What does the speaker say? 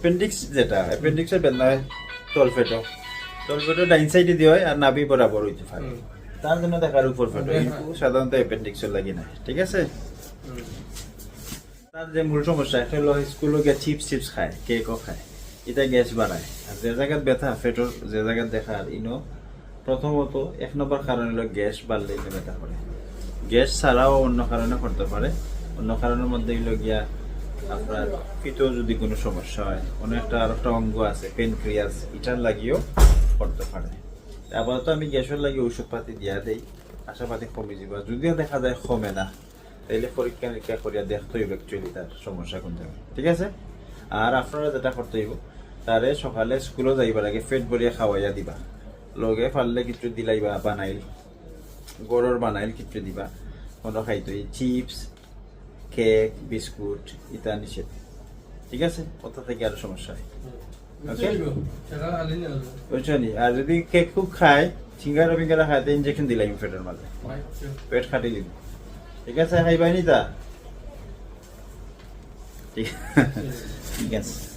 appendix যেটা অ্যাপেন্ডিক্সের বেদনা হয় তলপেটো ডাইন সাইডে দিয়ে হয় আর নাভি বরাবর হইতে পারে তার জন্য দেখার উপর পেটো কিন্তু সাধারণত অ্যাপেন্ডিক্সের লাগি না ঠিক আছে তার যে মূল সমস্যা একটা হলো স্কুলে গিয়ে চিপস খায় কেকও খায় এটা গ্যাস বাড়ায় আর যে জায়গায় ব্যথা পেটোর যে জায়গায় দেখা আর ইনো প্রথমত 1 নম্বর কারণ হলো গ্যাস বাড়লে ইনো ব্যথা করে গ্যাস ছাড়াও অন্য কারণে করতে পারে অন্য কারণের মধ্যে হলো গিয়া আপনার পিতেও যদি কোনো সমস্যা হয় কোনো একটা আর একটা অঙ্গ আছে পেনক্রিয়াস এটার লাগিয়েও করতে পারে আপাতত আমি গ্যাসের লাগিয়ে ওষুধপাতি দিয়া দেই আশাপাতি কমে যাবে যদিও দেখা যায় কমে না তাইলে পরীক্ষা নিরীক্ষা করিয়া দেখতে হইব অ্যাকচুয়ালি তার সমস্যা কোন জায়গায় ঠিক আছে আর আপনারা যেটা করতে হইব তারে সকালে স্কুলে যাইবার আগে পেট ভরিয়া খাওয়াইয়া দিবা লগে পারলে কিছু দিলাইবা বানাইল গরুর বানাইল কিছু দিবা কোনো খাইতে চিপস কেক বিস্কুট ইটা নিষেধ ঠিক আছে কোথা থেকে আরো সমস্যা হয় বুঝছনি আর যদি কেক খুব খায় সিঙ্গারা বিঙ্গারা খায় ইঞ্জেকশন দিলাম পেটের মাঝে পেট খাটি দিব ঠিক আছে খাইবাই নি তা ঠিক আছে